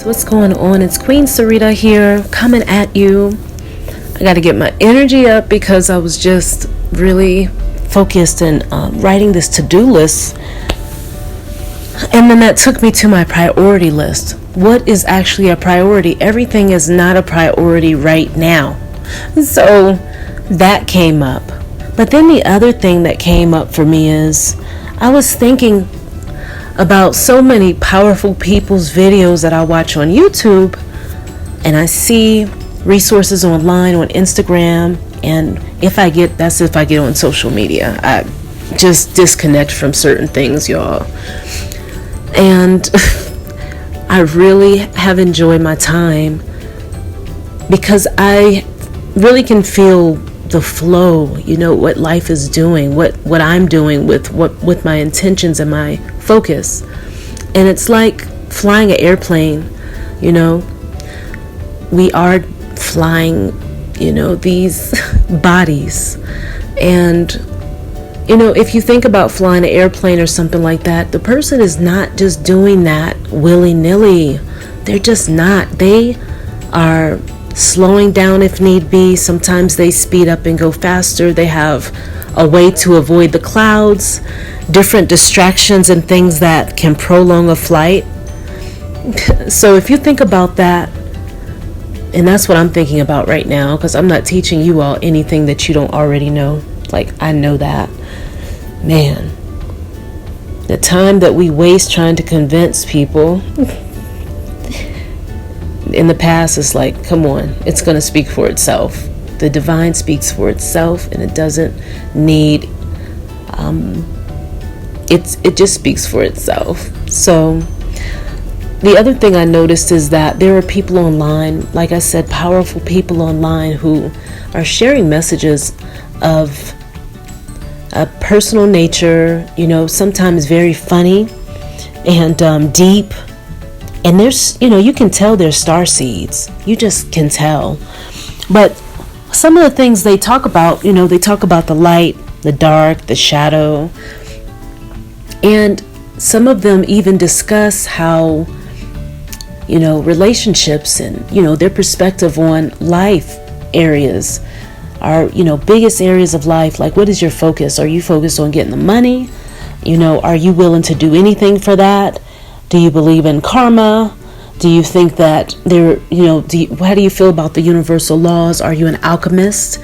So what's going on? It's Queen Sarita here, coming at you. I got to get my energy up because I was just really focused in writing this to-do list. And then that took me to my priority list. What is actually a priority? Everything is not a priority right now. So that came up. But then the other thing that came up for me is I was thinking about so many powerful people's videos that I watch on YouTube, and I see resources online on Instagram, and if I get on social media. I just disconnect from certain things, y'all. And I really have enjoyed my time because I really can feel the flow, what life is doing, what I'm doing with my intentions and my focus. And it's like flying an airplane, we are flying, these bodies. And, if you think about flying an airplane or something like that, the person is not just doing that willy-nilly. They're just not. They are slowing down if need be. Sometimes they speed up and go faster. They have a way to avoid the clouds, different distractions and things that can prolong a flight. So if you think about that, and that's what I'm thinking about right now, because I'm not teaching you all anything that you don't already know. Like, I know that. Man, the time that we waste trying to convince people in the past is like, come on, it's going to speak for itself. The divine speaks for itself, and it doesn't need, it just speaks for itself. So the other thing I noticed is that there are people online, like I said, powerful people online who are sharing messages of a personal nature, sometimes very funny and deep. And there's, you can tell they're star seeds. You just can tell. But some of the things they talk about, they talk about the light, the dark, the shadow. And some of them even discuss how, relationships and, their perspective on life areas are, biggest areas of life. Like, what is your focus? Are you focused on getting the money? Are you willing to do anything for that? Do you believe in karma? Do you think that how do you feel about the universal laws? Are you an alchemist?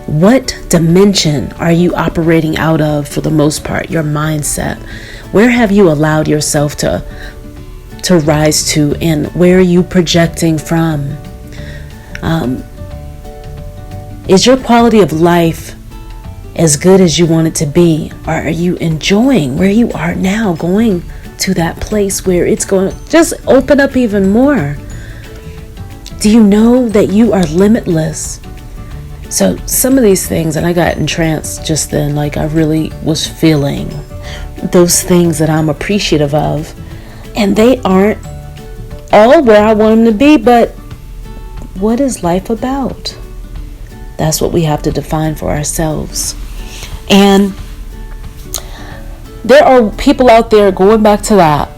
What dimension are you operating out of for the most part? Your mindset. Where have you allowed yourself to rise to, and where are you projecting from? Is your quality of life as good as you want it to be? Or are you enjoying where you are now, going to that place where it's going to just open up even more? Do you know that you are limitless? So some of these things, and I got entranced just then, like I really was feeling those things that I'm appreciative of, and they aren't all where I want them to be, but what is life about? That's what we have to define for ourselves. And there are people out there, going back to that,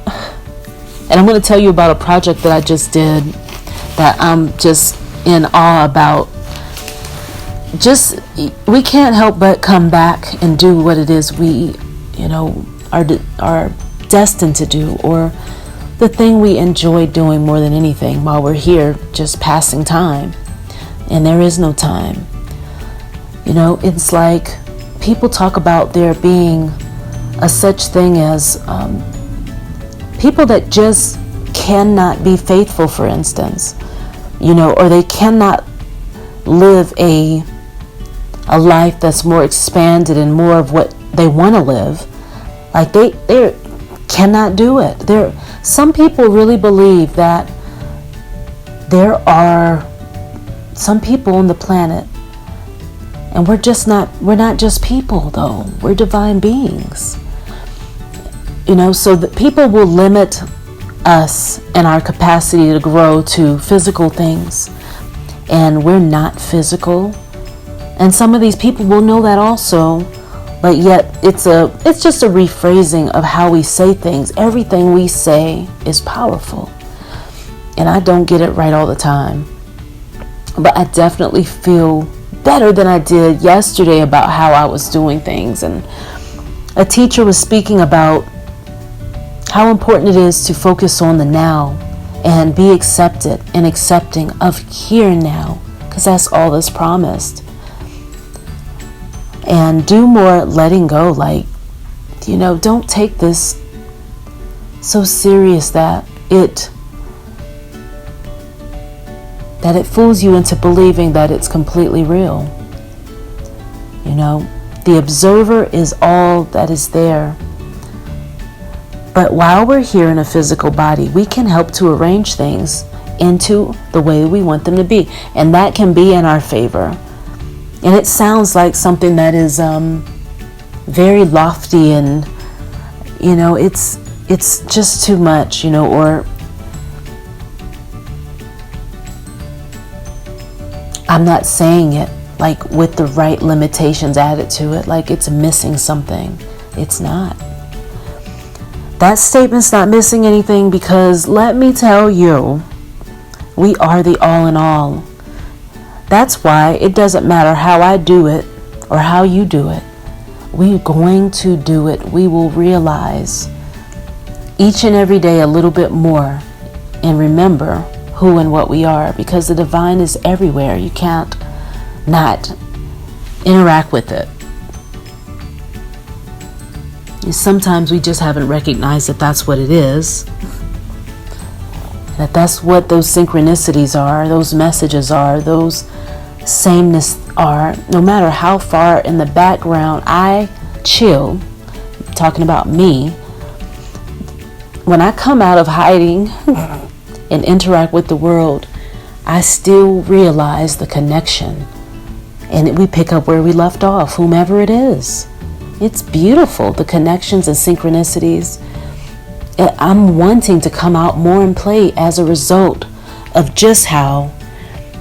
and I'm going to tell you about a project that I just did that I'm just in awe about. We can't help but come back and do what it is we, are destined to do, or the thing we enjoy doing more than anything while we're here, just passing time. And there is no time. It's like people talk about there being a such thing as people that just cannot be faithful, for instance, or they cannot live a life that's more expanded and more of what they want to live. Like they cannot do it. Some people really believe that there are some people on the planet, and we're not just people, though. We're divine beings. So that people will limit us and our capacity to grow to physical things, and we're not physical. And some of these people will know that also, but yet it's just a rephrasing of how we say things. Everything we say is powerful. And I don't get it right all the time. But I definitely feel better than I did yesterday about how I was doing things. And a teacher was speaking about how important it is to focus on the now and be accepted and accepting of here and now, because that's all that's promised. And do more letting go. Like, don't take this so serious that it fools you into believing that it's completely real. The observer is all that is there. But while we're here in a physical body, we can help to arrange things into the way we want them to be. And that can be in our favor. And it sounds like something that is very lofty and, it's just too much, or I'm not saying it like with the right limitations added to it, like it's missing something. It's not. That statement's not missing anything, because let me tell you, we are the all in all. That's why it doesn't matter how I do it or how you do it. We're going to do it. We will realize each and every day a little bit more and remember who and what we are, because the divine is everywhere. You can't not interact with it. Sometimes we just haven't recognized that that's what it is. That's what those synchronicities are, those messages are, those sameness are. No matter how far in the background I chill, talking about me, when I come out of hiding and interact with the world, I still realize the connection. And we pick up where we left off, whomever it is. It's beautiful, the connections and synchronicities. I'm wanting to come out more and play as a result of just how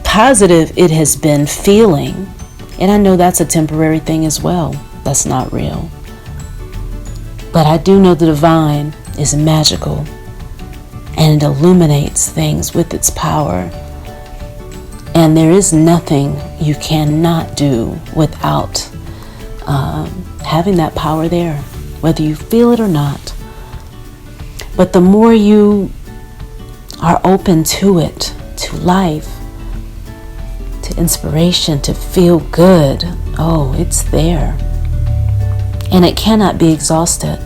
positive it has been feeling. And I know that's a temporary thing as well. That's not real. But I do know the divine is magical, and it illuminates things with its power. And there is nothing you cannot do without having that power there, whether you feel it or not. But the more you are open to it, to life, to inspiration, to feel good, oh, it's there. And it cannot be exhausted.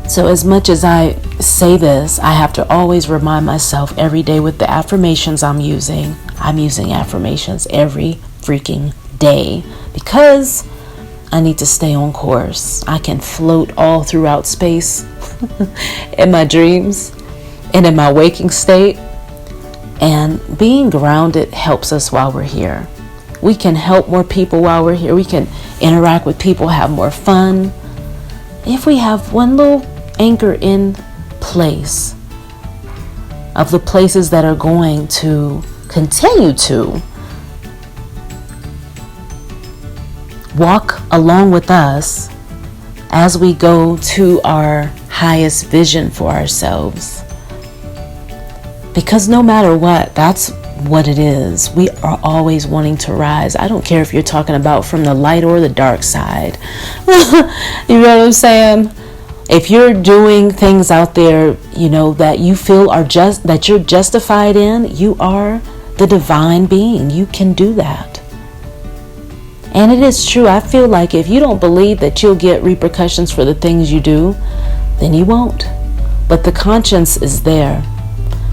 So as much as I say this, I have to always remind myself every day with the affirmations I'm using affirmations every freaking day, because I need to stay on course. I can float all throughout space in my dreams and in my waking state. And being grounded helps us while we're here. We can help more people while we're here. We can interact with people, have more fun. If we have one little anchor in place of the places that are going to continue to walk along with us as we go to our highest vision for ourselves. Because no matter what, that's what it is. We are always wanting to rise. I don't care if you're talking about from the light or the dark side. You know what I'm saying? If you're doing things out there, that you feel that you're justified in, you are the divine being. You can do that. And it is true. I feel like if you don't believe that you'll get repercussions for the things you do, then you won't. But the conscience is there.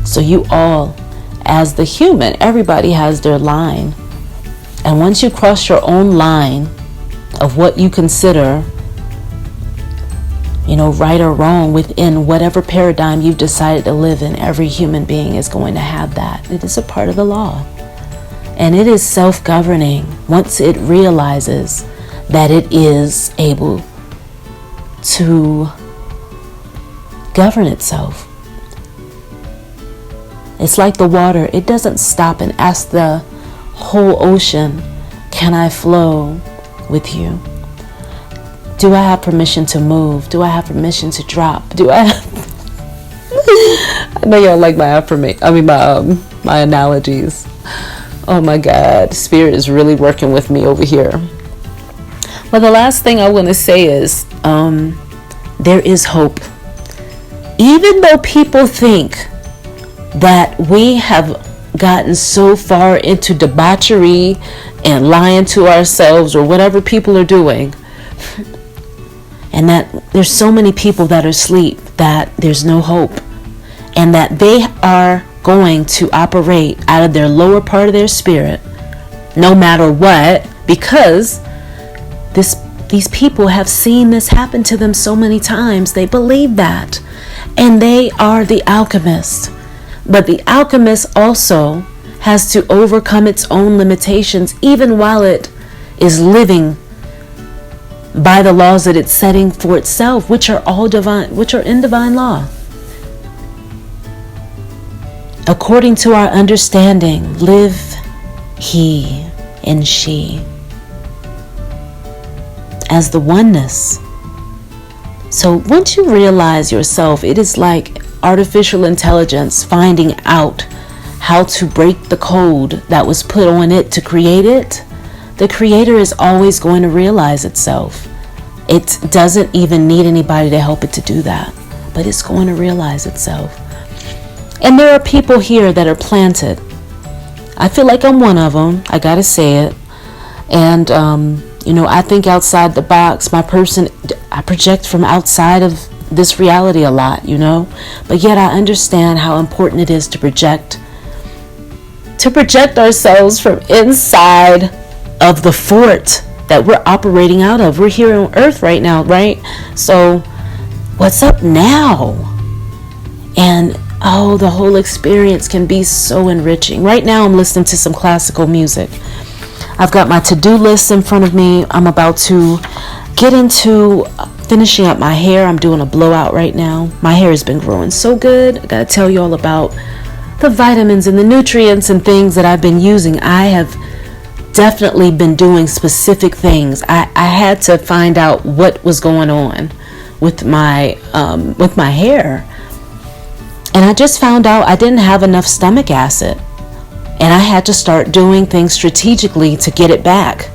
So you all, as the human, everybody has their line. And once you cross your own line of what you consider, right or wrong within whatever paradigm you've decided to live in, every human being is going to have that. It is a part of the law. And it is self-governing once it realizes that it is able to govern itself. It's like the water. It doesn't stop and ask the whole ocean, can I flow with you? Do I have permission to move? Do I have permission to drop? I know y'all like my my analogies. Oh my God, Spirit is really working with me over here. But the last thing I want to say is, there is hope. Even though people think that we have gotten so far into debauchery and lying to ourselves or whatever people are doing, and that there's so many people that are asleep, that there's no hope, and that they are going to operate out of their lower part of their spirit no matter what, because these people have seen this happen to them so many times. They believe that, and they are the alchemist. But the alchemist also has to overcome its own limitations, even while it is living by the laws that it's setting for itself, which are all divine, which are in divine law. According to our understanding, live he and she as the oneness. So once you realize yourself, it is like artificial intelligence finding out how to break the code that was put on it to create it. The creator is always going to realize itself. It doesn't even need anybody to help it to do that, but it's going to realize itself. And there are people here that are planted. I feel like I'm one of them. I gotta say it. And I think outside the box. I project from outside of this reality a lot, but yet I understand how important it is to project ourselves from inside of the fort that we're operating out of. We're here on earth right now, right? So what's up now? And the whole experience can be so enriching. Right now I'm listening to some classical music. I've got my to-do list in front of me. I'm about to get into finishing up my hair. I'm doing a blowout right now. My hair has been growing so good. I gotta tell you all about the vitamins and the nutrients and things that I've been using. I have definitely been doing specific things. I had to find out what was going on with my hair. And I just found out I didn't have enough stomach acid. And I had to start doing things strategically to get it back.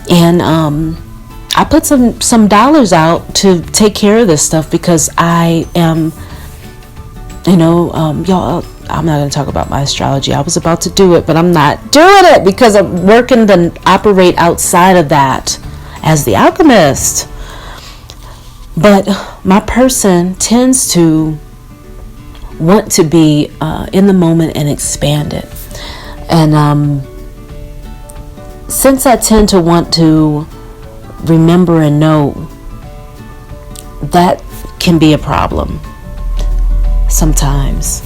And I put some dollars out to take care of this stuff because I am, y'all, I'm not going to talk about my astrology. I was about to do it, but I'm not doing it because I'm working to operate outside of that as the alchemist. But my person tends to want to be in the moment and expand it. And since I tend to want to remember and know, that can be a problem sometimes.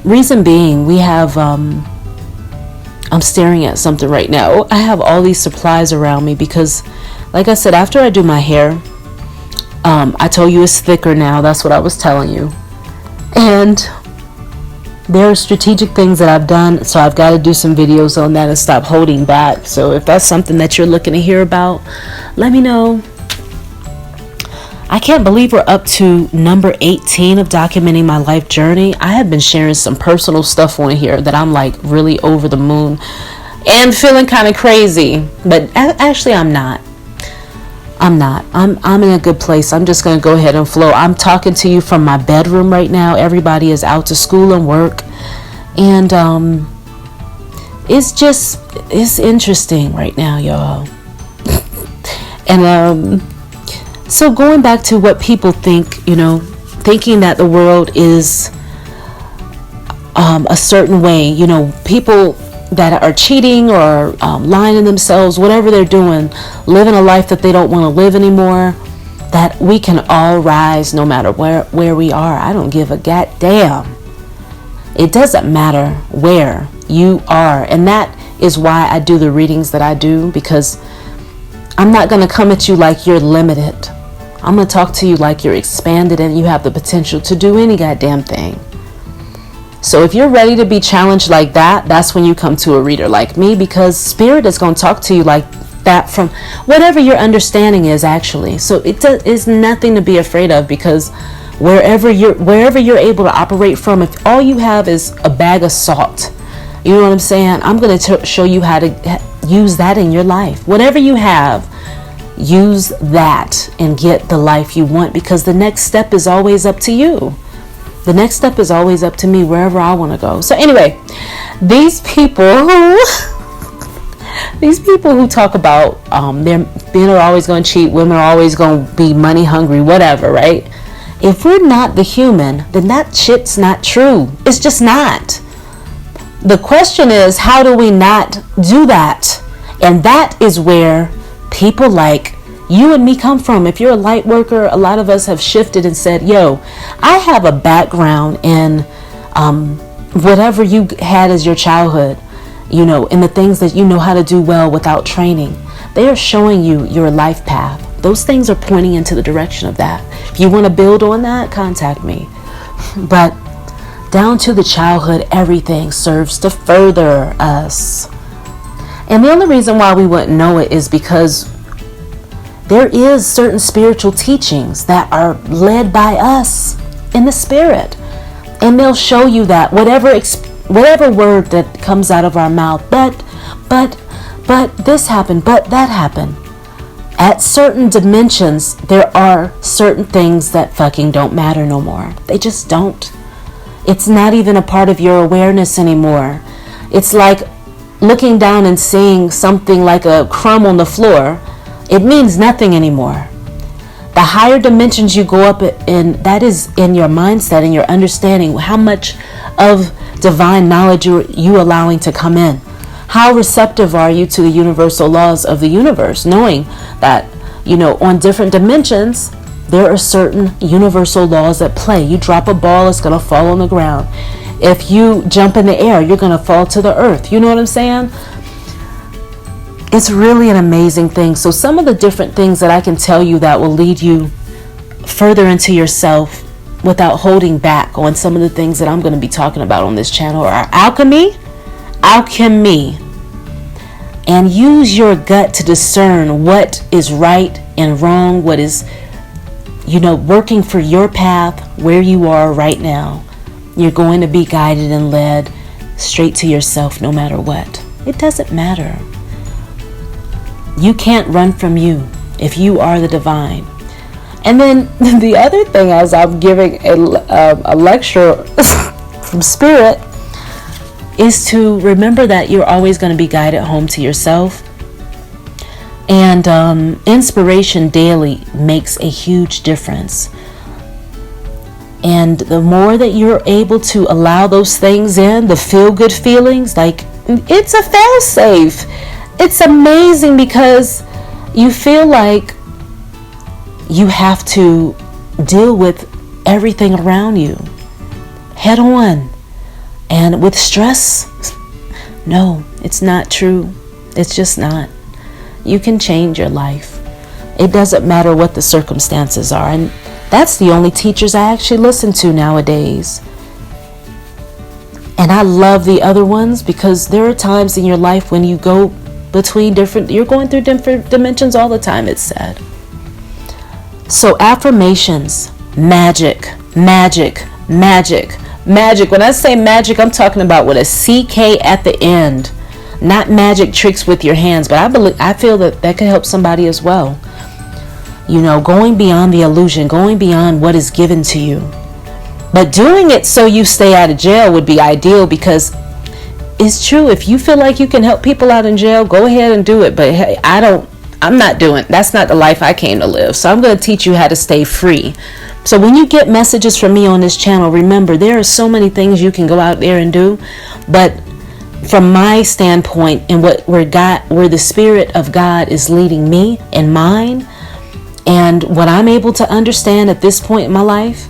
Reason being, we have, I'm staring at something right now. I have all these supplies around me because, like I said, after I do my hair, I told you it's thicker now. That's what I was telling you. And there are strategic things that I've done, so I've got to do some videos on that and stop holding back. So if that's something that you're looking to hear about, let me know. I can't believe we're up to number 18 of documenting my life journey. I have been sharing some personal stuff on here that I'm like really over the moon and feeling kind of crazy. But actually I'm not. I'm in a good place. I'm just going to go ahead and flow. I'm talking to you from my bedroom right now. Everybody is out to school and work. And it's interesting right now, y'all. And so going back to what people think, thinking that the world is a certain way, people that are cheating or lying to themselves, whatever they're doing, living a life that they don't want to live anymore, that we can all rise no matter where we are. I don't give a goddamn. It doesn't matter where you are. And that is why I do the readings that I do, because I'm not going to come at you like you're limited. I'm going to talk to you like you're expanded and you have the potential to do any goddamn thing. So if you're ready to be challenged like that, that's when you come to a reader like me, because Spirit is going to talk to you like that from whatever your understanding is, actually. So it is nothing to be afraid of, because wherever you're able to operate from. If all you have is a bag of salt, you know what I'm saying? I'm going to show you how to use that in your life. Whatever you have, use that and get the life you want, because the next step is always up to you. The next step is always up to me, wherever I want to go. So anyway, these people who talk about men are always going to cheat, women are always going to be money hungry, whatever, right? If we're not the human, then that shit's not true. It's just not. The question is, how do we not do that? And that is where people like you and me come from. If you're a light worker, a lot of us have shifted and said, yo, I have a background in whatever you had as your childhood, you know, and the things that you know how to do well without training. They are showing you your life path. Those things are pointing into the direction of that. If you want to build on that, contact me. But down to the childhood, everything serves to further us. And the only reason why we wouldn't know it is because there is certain spiritual teachings that are led by us in the spirit. And they'll show you that whatever word that comes out of our mouth, but this happened, but that happened. At certain dimensions, there are certain things that fucking don't matter no more. They just don't. It's not even a part of your awareness anymore. It's like looking down and seeing something like a crumb on the floor. It means nothing anymore. The higher dimensions you go up in, that is in your mindset and your understanding. How much of divine knowledge you allowing to come in? How receptive are you to the universal laws of the universe, knowing that, you know, on different dimensions, there are certain universal laws at play. You drop a ball, it's going to fall on the ground. If you jump in the air, you're going to fall to the earth. You know what I'm saying? It's really an amazing thing. So some of the different things that I can tell you that will lead you further into yourself without holding back on some of the things that I'm going to be talking about on this channel are alchemy, and use your gut to discern what is right and wrong, what is, you know, working for your path where you are right now. You're going to be guided and led straight to yourself no matter what. It doesn't matter. You can't run from you if you are the divine. And then the other thing, as I'm giving a lecture from Spirit, is to remember that you're always going to be guided home to yourself. And inspiration daily makes a huge difference. And the more that you're able to allow those things in, the feel-good feelings, like it's a fail-safe. It's amazing because you feel like you have to deal with everything around you head on. And with stress, no, it's not true. It's just not. You can change your life. It doesn't matter what the circumstances are. And that's the only teachers I actually listen to nowadays. And I love the other ones because there are times in your life when you go between you're going through different dimensions all the time, it's said. So affirmations, magic. When I say magic, I'm talking about with a CK at the end. Not magic tricks with your hands, but I feel that could help somebody as well. You know, going beyond the illusion, going beyond what is given to you. But doing it so you stay out of jail would be ideal, because it's true. If you feel like you can help people out in jail, go ahead and do it. But hey, that's not the life I came to live. So I'm going to teach you how to stay free. So when you get messages from me on this channel, remember, there are so many things you can go out there and do. But from my standpoint and where the Spirit of God is leading me and mine, and what I'm able to understand at this point in my life,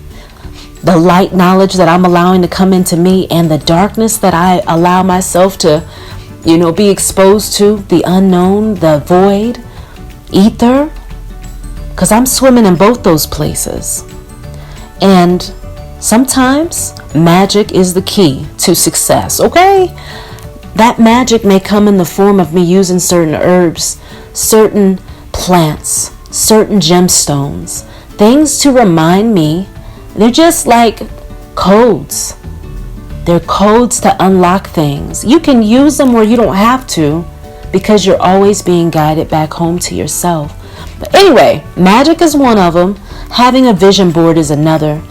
the light knowledge that I'm allowing to come into me, and the darkness that I allow myself to, be exposed to, the unknown, the void, ether, because I'm swimming in both those places. And sometimes magic is the key to success, okay? That magic may come in the form of me using certain herbs, certain plants, certain gemstones, things to remind me They're just like codes. They're codes to unlock things. You can use them or you don't have to, because you're always being guided back home to yourself. But anyway, magic is one of them. Having a vision board is another.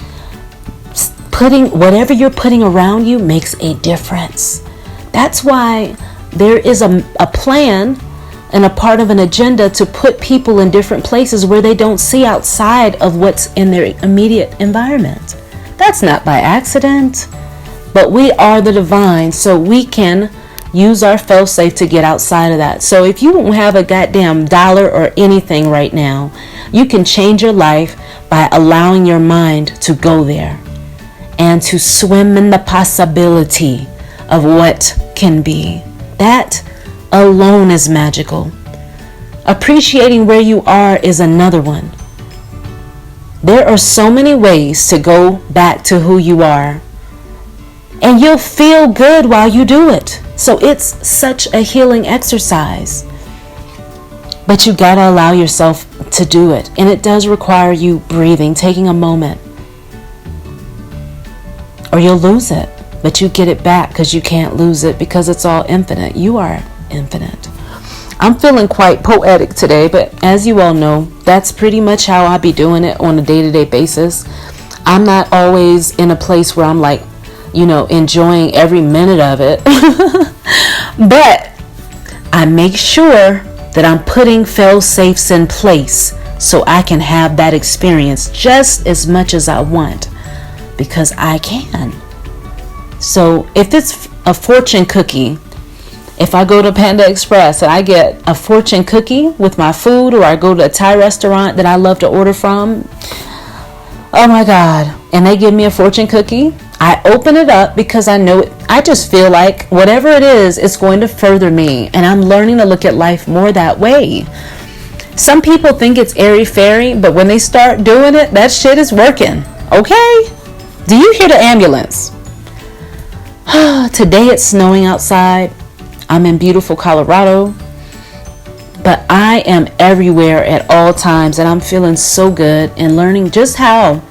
Putting whatever you're putting around you makes a difference. That's why there is a plan and a part of an agenda to put people in different places where they don't see outside of what's in their immediate environment. That's not by accident, but we are the divine, so we can use our fail-safe to get outside of that. So if you don't have a goddamn dollar or anything right now, you can change your life by allowing your mind to go there and to swim in the possibility of what can be. That alone is magical. Appreciating where you are is another one. There are so many ways to go back to who you are, and you'll feel good while you do it. So it's such a healing exercise. But you gotta allow yourself to do it. And it does require you breathing, taking a moment. Or you'll lose it. But you get it back because you can't lose it, because it's all infinite. You are infinite. I'm feeling quite poetic today, but as you all know, that's pretty much how I be doing it on a day-to-day basis. I'm not always in a place where I'm like, enjoying every minute of it. But I make sure that I'm putting fail-safes in place so I can have that experience just as much as I want, because I can. So if it's a fortune cookie, if I go to Panda Express and I get a fortune cookie with my food, or I go to a Thai restaurant that I love to order from, oh my God, and they give me a fortune cookie, I open it up because I know it. I just feel like whatever it is, it's going to further me. And I'm learning to look at life more that way. Some people think it's airy-fairy, but when they start doing it, that shit is working. Okay? Do you hear the ambulance? Today it's snowing outside. I'm in beautiful Colorado. But I am everywhere at all times, and I'm feeling so good and learning just how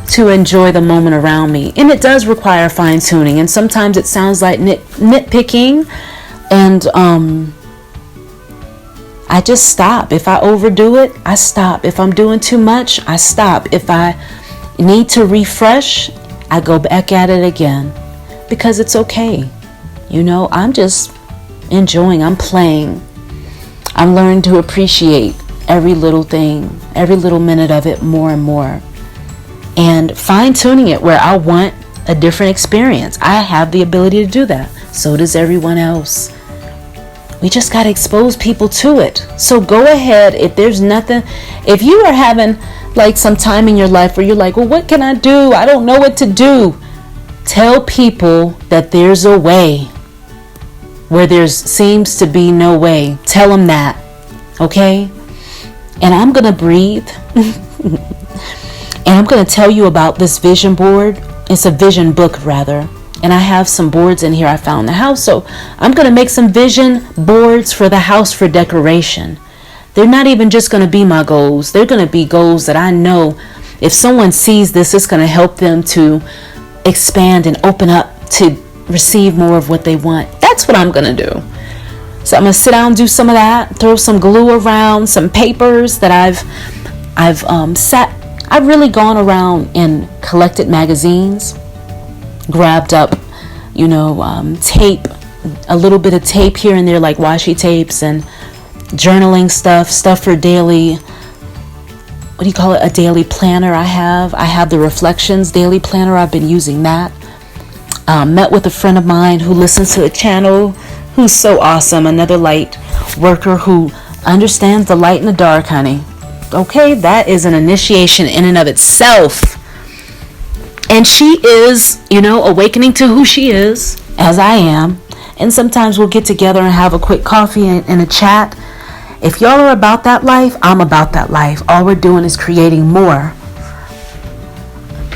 to enjoy the moment around me. And it does require fine-tuning, and sometimes it sounds like nitpicking, and I just stop. If I overdo it, I stop. If I'm doing too much, I stop. If I need to refresh, I go back at it again, because it's okay. I'm just enjoying. I'm playing. I'm learning to appreciate every little thing, every little minute of it more and more. And fine-tuning it where I want a different experience. I have the ability to do that. So does everyone else. We just got to expose people to it. So go ahead. If there's nothing, if you are having like some time in your life where you're like, well, what can I do? I don't know what to do. Tell people that there's a way where there seems to be no way. Tell them that. Okay? And I'm going to breathe. And I'm going to tell you about this vision board. It's a vision book, rather. And I have some boards in here I found in the house. So I'm going to make some vision boards for the house for decoration. They're not even just going to be my goals. They're going to be goals that I know if someone sees this, it's going to help them to expand and open up to receive more of what they want. That's what I'm going to do. So I'm going to sit down and do some of that. Throw some glue around, some papers that I've really gone around and collected magazines, grabbed up, tape, a little bit of tape here and there, like washi tapes, and journaling stuff for daily, a daily planner I have the Reflections daily planner. I've been using that. Met with a friend of mine who listens to the channel, who's so awesome, another light worker who understands the light and the dark, honey. Okay, that is an initiation in and of itself. And she is, awakening to who she is, as I am. And sometimes we'll get together and have a quick coffee and a chat. If y'all are about that life, I'm about that life. All we're doing is creating more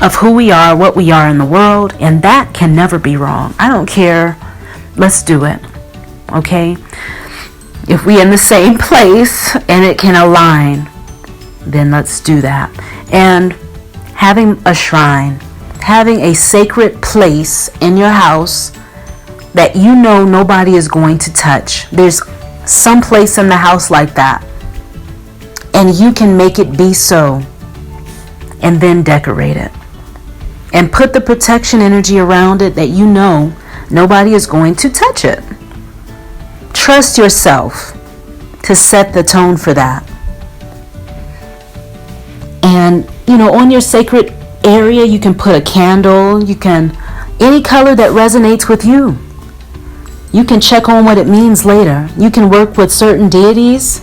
of who we are, what we are in the world. And that can never be wrong. I don't care. Let's do it. Okay? If we're in the same place and it can align, then let's do that. And having a shrine, having a sacred place in your house that you know nobody is going to touch. There's some place in the house like that, and you can make it be so, and then decorate it and put the protection energy around it that you know nobody is going to touch it. Trust yourself to set the tone for that. And on your sacred area, you can put a candle, any color that resonates with you. You can check on what it means later. You can work with certain deities.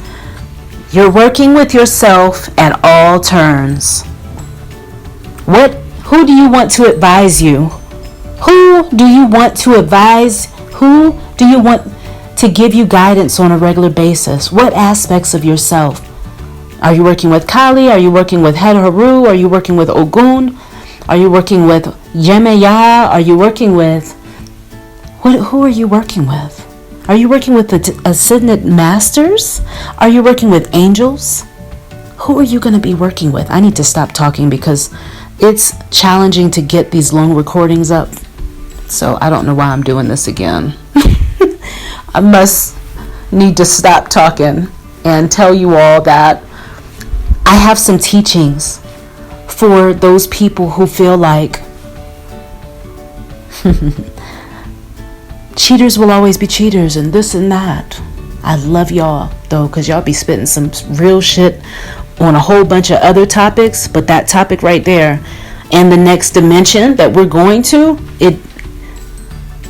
You're working with yourself at all turns. Who do you want to advise you? Who do you want to advise? Who do you want to give you guidance on a regular basis? What aspects of yourself? Are you working with Kali? Are you working with Het Haru? Are you working with Ogun? Are you working with Yemeya? Are you working with... Who are you working with? Are you working with the Ascended Masters? Are you working with angels? Who are you going to be working with? I need to stop talking because it's challenging to get these long recordings up. So I don't know why I'm doing this again. I must need to stop talking and tell you all that I have some teachings for those people who feel like cheaters will always be cheaters and this and that. I love y'all though, because y'all be spitting some real shit on a whole bunch of other topics, but that topic right there and the next dimension that we're going to,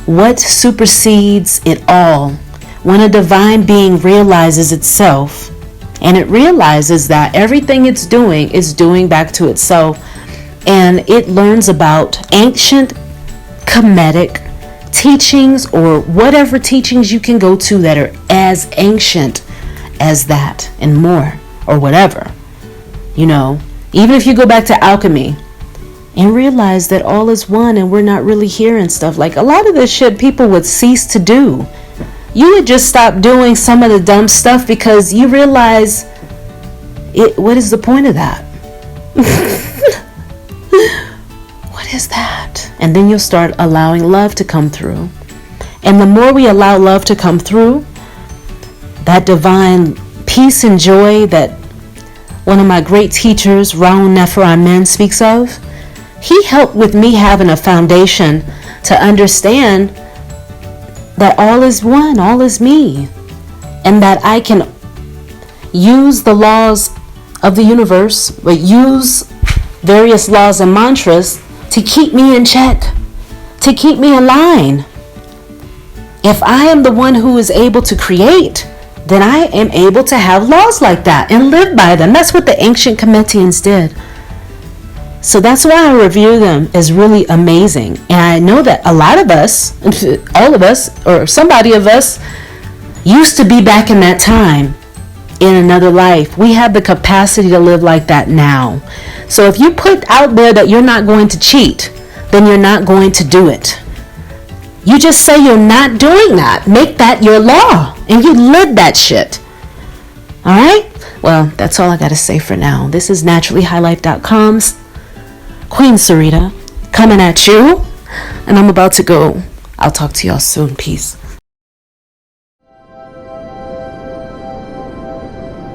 what supersedes it all when a divine being realizes itself, and it realizes that everything it's doing is doing back to itself, and it learns about ancient Kemetic teachings or whatever teachings you can go to that are as ancient as that and more, or whatever. Even if you go back to alchemy and realize that all is one and we're not really here and stuff, like a lot of this shit people would cease to do. You would just stop doing some of the dumb stuff because you realize what is the point of that? What is that? And then you'll start allowing love to come through. And the more we allow love to come through, that divine peace and joy that one of my great teachers, Raun Nefer Amen, speaks of, he helped with me having a foundation to understand that all is one, all is me, and that I can use the laws of the universe, but use various laws and mantras to keep me in check, to keep me in line. If I am the one who is able to create, then I am able to have laws like that and live by them. That's what the ancient Kemetians did. So that's why I revere them as really amazing. And I know that a lot of us, all of us, or somebody of us, used to be back in that time in another life. We have the capacity to live like that now. So if you put out there that you're not going to cheat, then you're not going to do it. You just say you're not doing that. Make that your law. And you live that shit. All right? Well, that's all I got to say for now. This is naturallyhighlife.com's Queen Sarita coming at you. And I'm about to go. I'll talk to y'all soon. Peace.